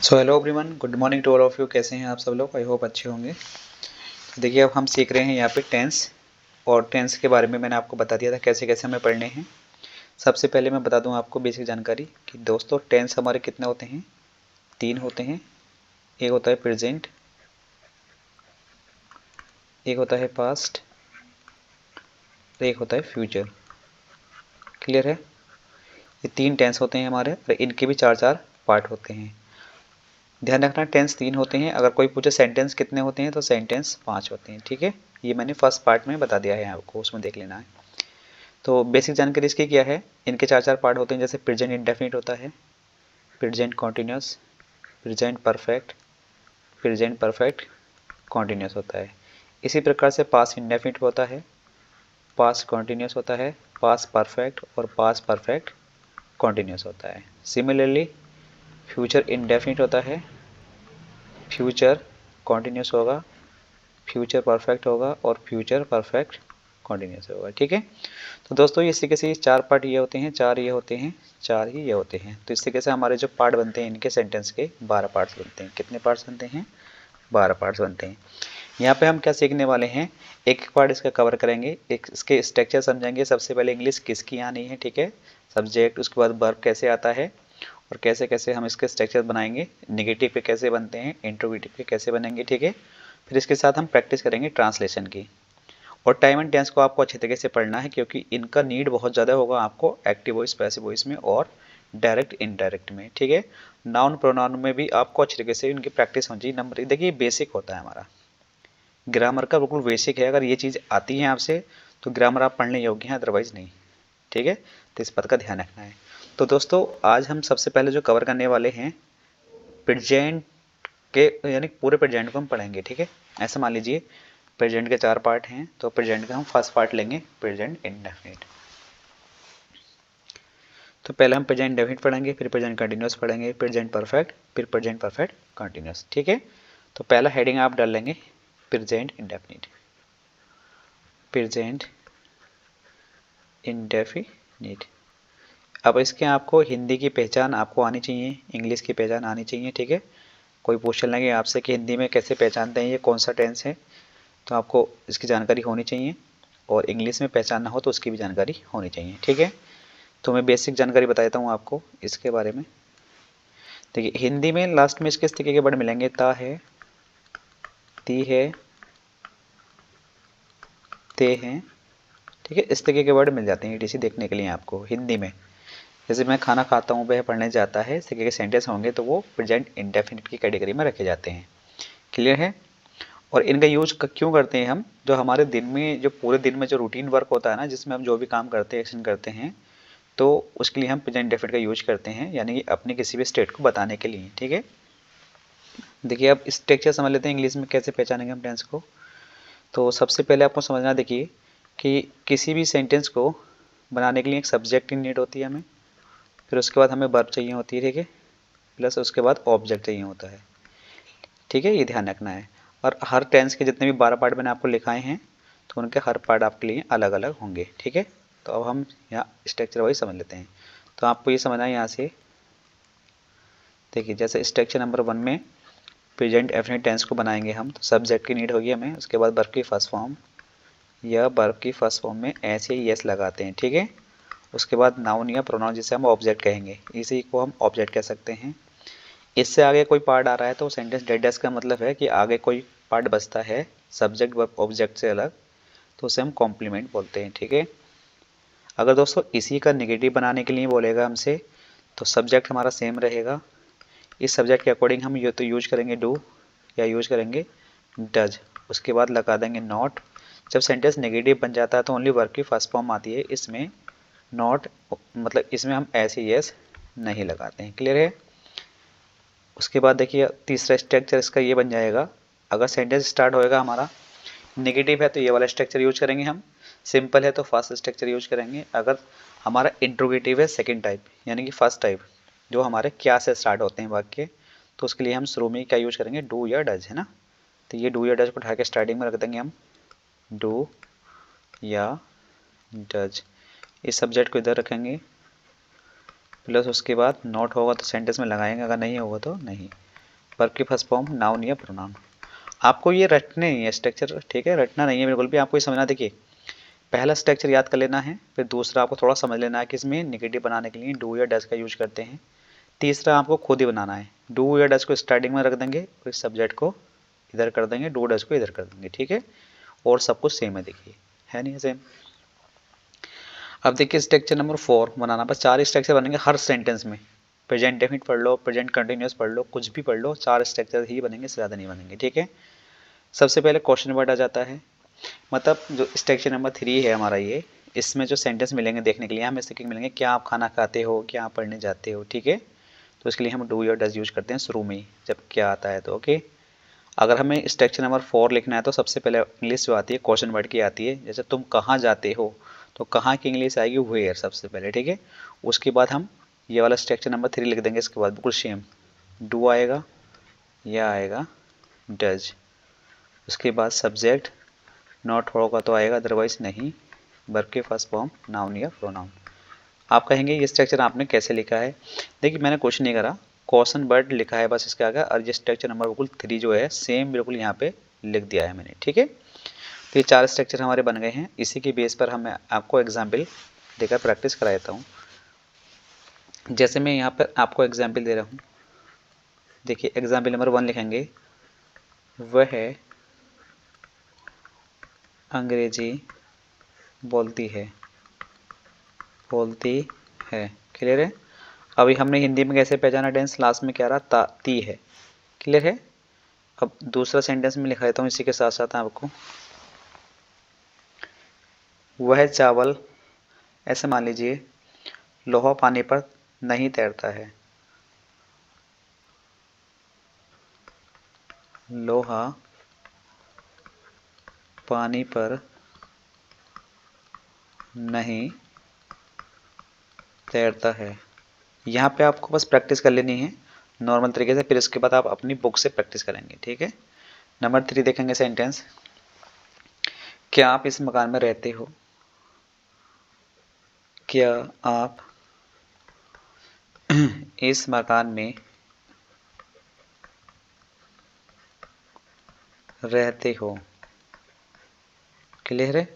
So hello everyone, good morning to all of you. कैसे हैं आप सब लोग? आई होप अच्छे होंगे। तो देखिए, अब हम सीख रहे हैं यहाँ पे टेंस, और टेंस के बारे में मैंने आपको बता दिया था कैसे कैसे हमें पढ़ने हैं। सबसे पहले मैं बता दूं आपको बेसिक जानकारी कि दोस्तों टेंस हमारे कितने होते हैं? 3 होते हैं। एक होता है प्रेजेंट, एक होता है पास्ट, एक होता है फ्यूचर। क्लियर है? ये 3 टेंस होते हैं हमारे, और इनके भी 4 पार्ट होते हैं। ध्यान रखना, टेंस 3 होते हैं। अगर कोई पूछे सेंटेंस कितने होते हैं तो सेंटेंस 5 होते हैं। ठीक है, ये मैंने फर्स्ट पार्ट में बता दिया है आपको, उसमें देख लेना है। तो बेसिक जानकारी इसकी क्या है? इनके 4 पार्ट होते हैं। जैसे प्रेजेंट इंडेफिनिट होता है, present continuous, present perfect, present perfect continuous होता है। इसी प्रकार से पास्ट इंडेफिनिट होता है, पास्ट कॉन्टिन्यूस होता है, पास्ट परफेक्ट और पास्ट परफेक्ट कॉन्टिन्यूस होता है। सिमिलरली फ्यूचर इंडेफिनिट होता है, फ्यूचर कॉन्टिन्यूस होगा, फ्यूचर परफेक्ट होगा और फ्यूचर परफेक्ट कॉन्टिन्यूस होगा। ठीक है, तो दोस्तों इस तरीके से 4 पार्ट ये होते हैं, 4 ये होते हैं, 4 ही ये होते हैं। तो इस तरीके से हमारे जो पार्ट बनते हैं इनके सेंटेंस के 12 पार्ट्स बनते हैं। कितने पार्ट्स बनते हैं? 12 पार्ट्स बनते हैं। यहाँ पे हम क्या सीखने वाले हैं, एक एक पार्ट इसका कवर करेंगे, एक इसके स्ट्रक्चर समझेंगे। सबसे पहले इंग्लिश किसकी आनी है, ठीक है, सब्जेक्ट, उसके बाद वर्ब कैसे आता है और कैसे कैसे हम इसके स्ट्रक्चर बनाएंगे, नेगेटिव के कैसे बनते हैं, इंट्रोगेटिव के कैसे बनेंगे। ठीक है, फिर इसके साथ हम प्रैक्टिस करेंगे ट्रांसलेशन की। और टाइम एंड टेंस को आपको अच्छे तरीके से पढ़ना है, क्योंकि इनका नीड बहुत ज़्यादा होगा आपको एक्टिव वॉइस, पैसिव वॉइस में और डायरेक्ट इनडायरेक्ट में। ठीक है, नाउन प्रोनाउन में भी आपको अच्छे तरीके से इनकी प्रैक्टिस होनी चाहिए। नंबर देखिए, बेसिक होता है हमारा, ग्रामर का बिल्कुल बेसिक है। अगर ये चीज़ आती है आपसे तो ग्रामर आप पढ़ने योग्य हैं, अदरवाइज नहीं। ठीक है, तो इस बात का ध्यान रखना है। तो दोस्तों आज हम सबसे पहले जो कवर करने वाले हैं प्रेजेंट के, यानी पूरे प्रेजेंट को हम पढ़ेंगे। ठीक है, ऐसा मान लीजिए प्रेजेंट के 4 पार्ट हैं, तो प्रेजेंट का हम फर्स्ट पार्ट लेंगे, प्रेजेंट इंडेफिनिट। तो पहले हम प्रेजेंट इंडेफिनिट पढ़ेंगे, फिर प्रेजेंट कंटिन्यूस पढ़ेंगे, प्रेजेंट परफेक्ट, फिर प्रेजेंट परफेक्ट कंटिन्यूस। ठीक है, तो पहला हेडिंग आप डाल लेंगे प्रेजेंट इंडेफिनिट, प्रेजेंट इंडेफिनिट। अब इसके आपको हिंदी की पहचान आपको आनी चाहिए, इंग्लिश की पहचान आनी चाहिए। ठीक है, कोई पूछने लगे आपसे कि हिंदी में कैसे पहचानते हैं ये कौन सा टेंस है, तो आपको इसकी जानकारी होनी चाहिए, और इंग्लिश में पहचानना हो तो उसकी भी जानकारी होनी चाहिए। ठीक है, तो मैं बेसिक जानकारी बताता हूँ आपको इसके बारे में। देखिए, हिंदी में लास्ट में इसके इस तरीके के वर्ड मिलेंगे, ता है, ती है, ते हैं। ठीक है, इस तरीके के वर्ड मिल जाते हैं ईटीसी देखने के लिए आपको हिंदी में। जैसे मैं खाना खाता हूँ, वह पढ़ने जाता है, इस तरीके के सेंटेंस होंगे तो वो प्रेजेंट इंडेफिनिट की कैटेगरी में रखे जाते हैं। क्लियर है? और इनका यूज क्यों करते हैं हम? जो हमारे दिन में, जो पूरे दिन में जो रूटीन वर्क होता है ना, जिसमें हम जो भी काम करते हैं, एक्शन करते हैं, तो उसके लिए हम प्रेजेंट इंडेफिनिट का यूज करते हैं, यानी कि अपने किसी भी स्टेट को बताने के लिए। ठीक है, देखिए अब स्ट्रक्चर समझ लेते हैं इंग्लिश में कैसे पहचानेंगे हम टेंस को। तो सबसे पहले आपको समझना, देखिए कि किसी भी सेंटेंस को बनाने के लिए एक सब्जेक्ट की नीड होती है हमें, फिर उसके बाद हमें वर्ब चाहिए होती है। ठीक है, प्लस उसके बाद ऑब्जेक्ट चाहिए होता है। ठीक है, ये ध्यान रखना है। और हर टेंस के जितने भी 12 पार्ट मैंने आपको लिखाए हैं, तो उनके हर पार्ट आपके लिए अलग अलग होंगे। ठीक है, तो अब हम यहाँ स्ट्रक्चर वाइज समझ लेते हैं। तो आपको ये समझना है यहाँ से, देखिए जैसे स्ट्रक्चर नंबर 1 में प्रेजेंट डेफिनिट टेंस को बनाएंगे हम, तो सब्जेक्ट की नीड होगी हमें, उसके बाद वर्ब की फर्स्ट फॉर्म, या वर्ब की फर्स्ट फॉर्म में ऐसे ही यस लगाते हैं। ठीक है, उसके बाद नाउन या प्रोनाउन जिसे हम ऑब्जेक्ट कहेंगे, इसी को हम ऑब्जेक्ट कह सकते हैं। इससे आगे कोई पार्ट आ रहा है तो सेंटेंस डेड डेस का मतलब है कि आगे कोई पार्ट बचता है सब्जेक्ट वर्ब ऑब्जेक्ट से अलग, तो उसे हम कॉम्प्लीमेंट बोलते हैं। ठीक है, अगर दोस्तों इसी का नेगेटिव बनाने के लिए बोलेगा हमसे, तो सब्जेक्ट हमारा सेम रहेगा। इस सब्जेक्ट के अकॉर्डिंग हम ये तो यूज करेंगे डू या यूज करेंगे डज, उसके बाद लगा देंगे नॉट। जब सेंटेंस नेगेटिव बन जाता है तो ओनली वर्ब की फर्स्ट फॉर्म आती है, इसमें नॉट, मतलब इसमें हम ऐसे यस नहीं लगाते हैं। क्लियर है? उसके बाद देखिए तीसरा स्ट्रक्चर इसका ये बन जाएगा, अगर सेंटेंस स्टार्ट होएगा हमारा नेगेटिव है तो ये वाला स्ट्रक्चर यूज करेंगे हम, सिंपल है तो फर्स्ट स्ट्रक्चर यूज करेंगे, अगर हमारा इंट्रोगेटिव है सेकंड टाइप, यानी कि फर्स्ट टाइप जो हमारे क्या से स्टार्ट होते हैं वाक्य, तो उसके लिए हम शुरू में क्या यूज करेंगे, डू या डज, है ना। तो ये डू या डज को उठा के स्टार्टिंग में रख देंगे हम, डू या डज। इस सब्जेक्ट को इधर रखेंगे, प्लस उसके बाद नॉट होगा तो सेंटेंस में लगाएंगे, अगर नहीं होगा तो नहीं। वर्ब की फर्स्ट फॉर्म नाउन या प्रोनाउन। आपको ये रटने नहीं है स्ट्रक्चर, ठीक है, रटना नहीं है बिल्कुल भी, आपको ये समझना। देखिए पहला स्ट्रक्चर याद कर लेना है, फिर दूसरा आपको थोड़ा समझ लेना है कि इसमें निगेटिव बनाने के लिए डू या डज का यूज करते हैं। तीसरा आपको खुद ही बनाना है, डू या डज को स्टार्टिंग में रख देंगे, फिर सब्जेक्ट को इधर कर देंगे, डू डज को इधर कर देंगे, ठीक है, और सब कुछ सेम है, देखिए है नहीं सेम। अब देखिए स्ट्रक्चर नंबर 4 बनाना, बस 4 स्ट्रक्चर बनेंगे हर सेंटेंस में। प्रेजेंट डेफिनिट पढ़ लो, प्रेजेंट कंटिन्यूअस पढ़ लो, कुछ भी पढ़ लो, 4 स्ट्रक्चर ही बनेंगे, इससे ज़्यादा नहीं बनेंगे, ठीक है। सबसे पहले क्वेश्चन वर्ड आ जाता है, मतलब जो स्ट्रक्चर नंबर 3 है हमारा ये, इसमें जो सेंटेंस मिलेंगे देखने के लिए हमें सेकंड मिलेंगे, क्या आप खाना खाते हो, क्या आप पढ़ने जाते हो, ठीक है। तो इसके लिए हम डू या डज यूज करते हैं शुरू में ही जब क्या आता है तो, ओके। अगर हमें स्ट्रक्चर नंबर 4 लिखना है तो सबसे पहले इंग्लिश जो आती है क्वेश्चन वर्ड की आती है, जैसे तुम कहाँ जाते हो, तो कहाँ की इंग्लिश आएगी वेयर सबसे पहले, ठीक है। उसके बाद हम ये वाला स्ट्रक्चर नंबर 3 लिख देंगे, इसके बाद बिल्कुल सेम डू आएगा, या आएगा डज, उसके बाद सब्जेक्ट नॉट होगा तो आएगा, अदरवाइज नहीं, वर्ब के फर्स्ट फॉर्म नाउन या प्रोनाउन। आप कहेंगे ये स्ट्रक्चर आपने कैसे लिखा है, देखिए मैंने कुछ नहीं करा, क्वेश्चन वर्ड लिखा है बस इसके आगे, और ये स्ट्रक्चर नंबर बिल्कुल 3 जो है सेम बिल्कुल यहाँ पे लिख दिया है मैंने, ठीक है। तो ये 4 स्ट्रक्चर हमारे बन गए हैं, इसी के बेस पर हम आपको एग्जाम्पल देकर प्रैक्टिस करा देता हूँ। जैसे मैं यहाँ पर आपको एग्जाम्पल दे रहा हूँ, देखिए एग्जाम्पल नंबर 1 लिखेंगे, वह अंग्रेजी बोलती है, क्लियर है। अभी हमने हिंदी में कैसे पहचाना टेंस, लास्ट में क्या रहा ती है, क्लियर है। अब दूसरा सेंटेंस में लिखा देता हूँ इसी के साथ साथ आपको, वह चावल, ऐसे मान लीजिए लोहा पानी पर नहीं तैरता है, लोहा पानी पर नहीं तैरता है। यहाँ पे आपको बस प्रैक्टिस कर लेनी है नॉर्मल तरीके से, फिर इसके बाद आप अपनी बुक से प्रैक्टिस करेंगे, ठीक है। नंबर 3 देखेंगे सेंटेंस, क्या आप इस मकान में रहते हो, क्या आप इस मकान में रहते हो, क्लियर है।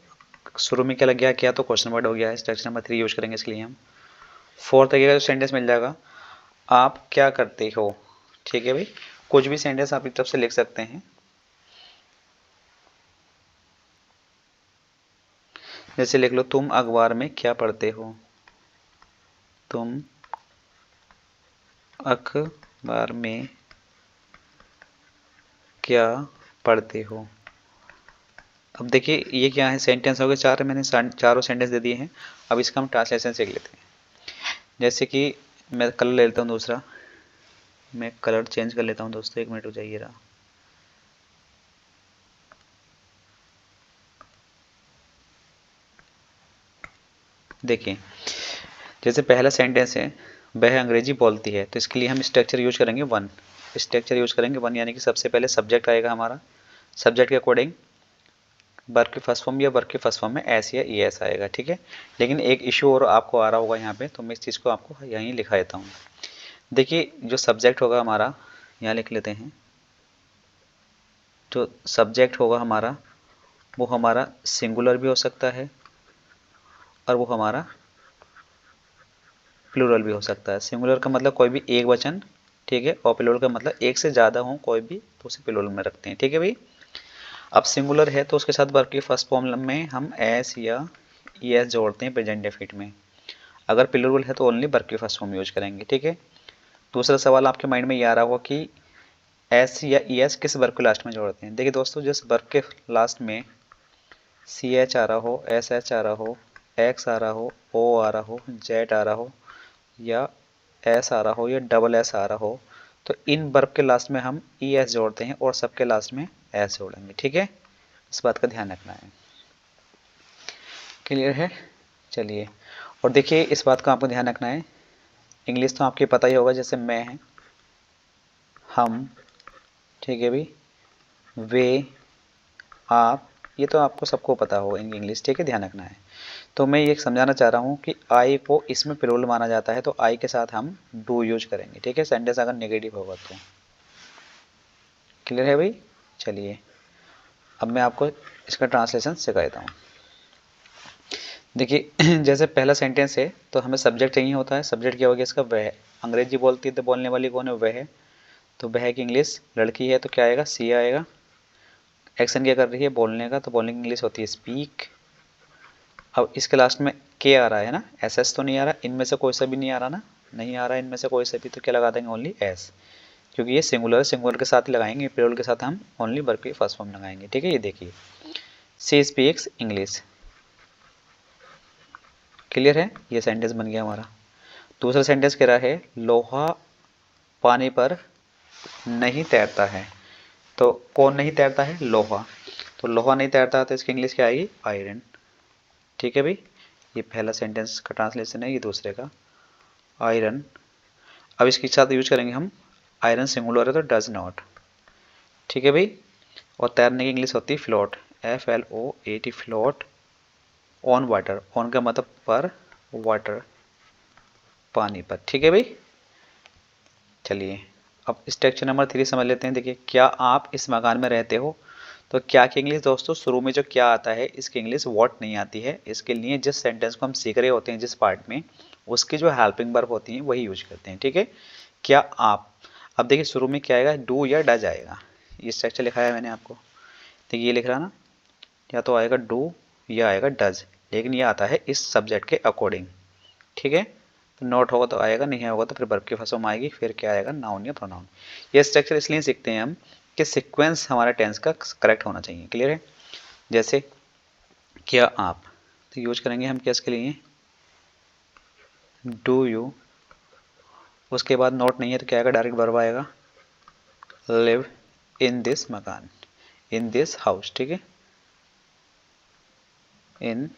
शुरू में क्या लग गया, क्या तो क्वेश्चन वर्ड हो गया है, स्ट्रक्चर नंबर 3 यूज करेंगे इसके लिए हम। 4 तरीके का जो सेंटेंस मिल जाएगा, आप क्या करते हो, ठीक है भाई, कुछ भी सेंटेंस आप इस तरफ से लिख सकते हैं, जैसे लिख लो तुम अखबार में क्या पढ़ते हो, तुम अखबार में क्या पढ़ते हो। अब देखिए ये क्या है, सेंटेंस हो गए 4, मैंने चारों सेंटेंस दे दिए हैं। अब इसका हम ट्रांसलेशन सीख लेते हैं, जैसे कि मैं कलर ले लेता हूँ दूसरा, मैं कलर चेंज कर लेता हूँ दोस्तों, 1 मिनट हो जाइए रहा। देखिए जैसे पहला सेंटेंस है, वह अंग्रेजी बोलती है, तो इसके लिए हम स्ट्रक्चर यूज करेंगे 1, स्ट्रक्चर यूज करेंगे 1, यानी कि सबसे पहले सब्जेक्ट आएगा हमारा, सब्जेक्ट के अकॉर्डिंग वर्ब के फर्स्ट फॉर्म या वर्ब के फर्स्ट फॉर्म में एस या ई एस आएगा, ठीक है। लेकिन एक इशू और आपको आ रहा होगा यहाँ पे, तो मैं इस चीज़ को आपको यहीं लिखा देता हूँ। देखिए जो सब्जेक्ट होगा हमारा, यहाँ लिख लेते हैं, जो सब्जेक्ट होगा हमारा वो हमारा सिंगुलर भी हो सकता है और वो हमारा प्लूरल भी हो सकता है। सिंगुलर का मतलब कोई भी एक वचन, ठीक है, और प्लूरल का मतलब एक से ज़्यादा हो कोई भी, तो उसे प्लूरल में रखते हैं, ठीक है भाई। अब सिंगुलर है तो उसके साथ वर्ब की फर्स्ट फॉर्म में हम एस या ई एस जोड़ते हैं प्रेजेंट डेफिनिट में। अगर प्लूरल है तो ओनली वर्ब की फर्स्ट फॉर्म यूज करेंगे, ठीक है। दूसरा सवाल आपके माइंड में ये आ रहा होगा कि एस या ई एस किस वर्ब के लास्ट में जोड़ते हैं। देखिए दोस्तों, जिस वर्ब के लास्ट में सी एच आ रहा हो, एस एच आ रहा हो, एक्स आ रहा हो, ओ आ रहा हो, जेड आ रहा हो, या एस आ रहा हो, या डबल एस आ रहा हो, तो इन वर्ब के लास्ट में हम ई एस जोड़ते हैं और सबके लास्ट में एस जोड़ेंगे, ठीक है। इस बात का ध्यान रखना है, क्लियर है। चलिए, और देखिए इस बात का आपको ध्यान रखना है, इंग्लिश तो आपके पता ही होगा, जैसे मैं है, हम, ठीक है भाई, वे, आप, ये तो आपको सबको पता होगा इनकी इंग्लिश, ठीक है, ध्यान रखना है। तो मैं ये समझाना चाह रहा हूँ कि आई को इसमें प्लूरल माना जाता है, तो आई के साथ हम डू यूज करेंगे, ठीक है, सेंटेंस अगर नेगेटिव होगा तो। क्लियर है भाई? चलिए अब मैं आपको इसका ट्रांसलेशन सिखा देता हूँ। देखिए जैसे पहला सेंटेंस है तो हमें सब्जेक्ट चाहिए होता है। सब्जेक्ट क्या हो गया इसका? वह। अंग्रेजी बोलती है तो बोलने वाली कौन है? वह। तो वह की इंग्लिश लड़की है तो क्या आएगा? सी आएगा। एक्शन क्या कर रही है? बोलने का, तो बोलने की इंग्लिश होती है स्पीक। अब इसके लास्ट में के आ रहा है ना, एस एस तो नहीं आ रहा, इनमें से कोई सा भी नहीं आ रहा ना, नहीं आ रहा इनमें से कोई सा भी, तो क्या लगा देंगे? ओनली एस, क्योंकि ये सिंगुलर है, सिंगुलर के साथ ही लगाएंगे, प्लूरल के साथ हम ओनली वर्ब की फर्स्ट फॉर्म लगाएंगे। ठीक है, ये देखिए सी स्पीक्स इंग्लिश। क्लियर है? ये सेंटेंस बन गया हमारा। दूसरा सेंटेंस कह रहा है लोहा पानी पर नहीं तैरता है। तो कौन नहीं तैरता है? लोहा। तो लोहा नहीं तैरता तो इसकी इंग्लिश क्या आएगी? आयरन। ठीक है भाई, ये पहला सेंटेंस का ट्रांसलेशन है, ये दूसरे का आयरन। अब इसके साथ यूज करेंगे हम आयरन सिंगुलर है तो डज नॉट। ठीक है भाई, और तैरने की इंग्लिश होती है float, FLOAT, float on water. On का मतलब पर, वाटर पानी पर। ठीक है भाई, चलिए अब स्ट्रक्चर नंबर 3 समझ लेते हैं। देखिए, क्या आप इस मकान में रहते हो? तो क्या की इंग्लिश दोस्तों, शुरू में जो क्या आता है इसकी इंग्लिश व्हाट नहीं आती है। इसके लिए जिस सेंटेंस को हम सीख रहे होते हैं जिस पार्ट में, उसकी जो हेल्पिंग वर्ब होती है वही यूज करते हैं। ठीक है, क्या आप। अब देखिए शुरू में क्या आएगा? डू या डज आएगा। ये स्ट्रक्चर लिखा है मैंने आपको, देखिए ये लिख रहा ना, या तो आएगा डू या आएगा डज, लेकिन ये आता है इस सब्जेक्ट के अकॉर्डिंग। ठीक है, तो नॉट होगा तो आएगा, नहीं होगा तो फिर वर्ब की फर्स्ट फॉर्म आएगी, फिर क्या आएगा? नाउन या प्रोनाउन। ये स्ट्रक्चर इसलिए सीखते हैं हम कि सीक्वेंस हमारा टेंस का करेक्ट होना चाहिए। क्लियर है? जैसे क्या आप, तो यूज करेंगे हम क्या इसके लिए? Do you. उसके बाद नॉट नहीं है तो क्या आएगा? डायरेक्ट वर्ब आएगा, लिव इन दिस मकान, इन दिस हाउस। ठीक है, इन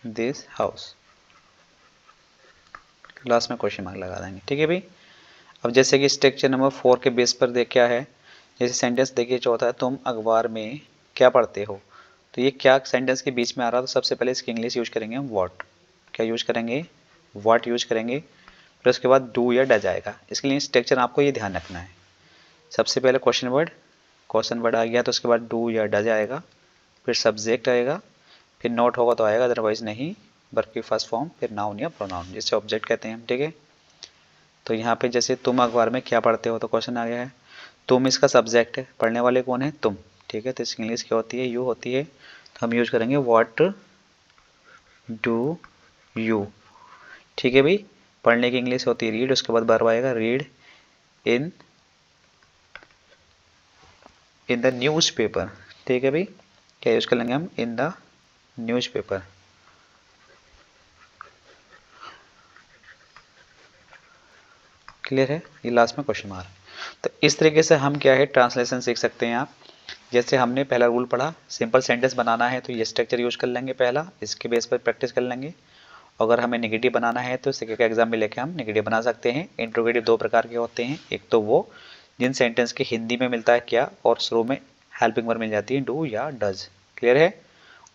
दिस हाउस, लास्ट में क्वेश्चन मार्क लगा देंगे। ठीक है भाई, अब जैसे कि स्ट्रक्चर नंबर 4 के बेस पर देख क्या है, जैसे सेंटेंस देखिए चौथा है, तुम अखबार में क्या पढ़ते हो। तो ये क्या सेंटेंस के बीच में आ रहा है, तो सबसे पहले इसकी इंग्लिश यूज करेंगे हम व्हाट। क्या यूज करेंगे? व्हाट यूज करेंगे। फिर उसके बाद डू या डज आएगा। इसके लिए स्ट्रक्चर आपको ये ध्यान रखना है, सबसे पहले क्वेश्चन वर्ड आ गया तो उसके बाद डू या डज आएगा, फिर सब्जेक्ट आएगा, फिर नॉट होगा तो आएगा, अदरवाइज नहीं, वर्ब की फर्स्ट फॉर्म, फिर नाउन या प्रोनाउन, जिससे ऑब्जेक्ट कहते हैं हम। ठीक है, तो यहाँ पे जैसे तुम अखबार में क्या पढ़ते हो, तो क्वेश्चन आ गया है, तुम इसका सब्जेक्ट है, पढ़ने वाले कौन है? तुम। ठीक है, तो इसकी इंग्लिश क्या होती है? यू होती है, तो हम यूज करेंगे व्हाट डू यू। ठीक है भाई, पढ़ने की इंग्लिश होती है रीड, उसके बाद वर्ब आएगा, read in in the news paper. ठीक है भाई, क्या यूज कर लेंगे हम? In the news paper. Clear है? ये लास्ट में क्वेश्चन मार्क। तो इस तरीके से हम क्या है ट्रांसलेशन सीख सकते हैं आप। जैसे हमने पहला रूल पढ़ा, सिंपल सेंटेंस बनाना है तो ये स्ट्रक्चर यूज कर लेंगे पहला, इसके बेस पर प्रैक्टिस कर लेंगे। अगर हमें नेगेटिव बनाना है तो सीके का एग्जाम में लेके हम नेगेटिव बना सकते हैं। इंट्रोगेटिव दो प्रकार के होते हैं, एक तो वो जिन सेंटेंस के हिंदी में मिलता है क्या और शुरू में हेल्पिंग वर्ब मिल जाती है डू या डज। क्लियर है?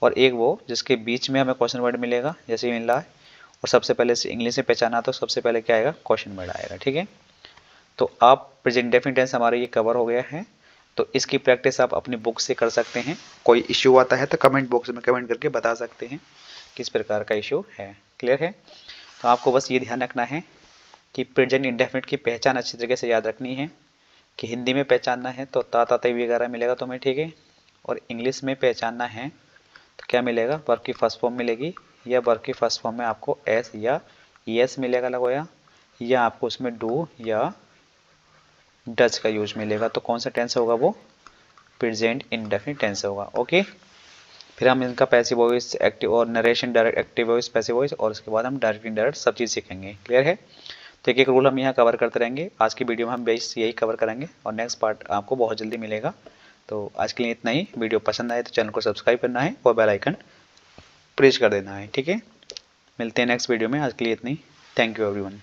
और एक वो जिसके बीच में हमें क्वेश्चन वर्ड मिलेगा, जैसे मिल रहा है, और सबसे पहले से इंग्लिश में पहचाना तो सबसे पहले क्या आएगा? क्वेश्चन वर्ड आएगा। ठीक है, तो आप प्रेजेंट डेफिनिट टेंस हमारा ये कवर हो गया है। तो इसकी प्रैक्टिस आप अपनी बुक से कर सकते हैं। कोई इश्यू आता है तो कमेंट बॉक्स में कमेंट करके बता सकते हैं किस प्रकार का इश्यू है। क्लियर है? तो आपको बस ये ध्यान रखना है कि प्रेजेंट इंडेफिनिट की पहचान अच्छी तरीके से याद रखनी है, कि हिंदी में पहचानना है तो ता ता वगैरह मिलेगा तुम्हें। ठीक है, और इंग्लिश में पहचानना है तो क्या मिलेगा? वर्ब की फर्स्ट फॉर्म मिलेगी, या वर्ब की फर्स्ट फॉर्म में आपको एस या एस मिलेगा लगोया, या आपको उसमें डू या डज का यूज मिलेगा। तो कौन सा टेंस होगा? वो प्रेजेंट इंडेफिनिट टेंस होगा। ओके, फिर हम इनका पैसिव वॉइस, एक्टिव और narration, direct active voice, passive voice, और उसके बाद हम डायरेक्ट इनडायरेक्ट सब चीज़ सीखेंगे। क्लियर है? तो एक एक रूल हम यहाँ कवर करते रहेंगे। आज की वीडियो में हम बेस यही कवर करेंगे और नेक्स्ट पार्ट आपको बहुत जल्दी मिलेगा। तो आज के लिए इतना ही। वीडियो पसंद आए तो चैनल को सब्सक्राइब करना है और बेल आइकन प्रेस कर देना है। ठीक है, मिलते हैं नेक्स्ट वीडियो में। आज के लिए इतना ही। Thank you everyone.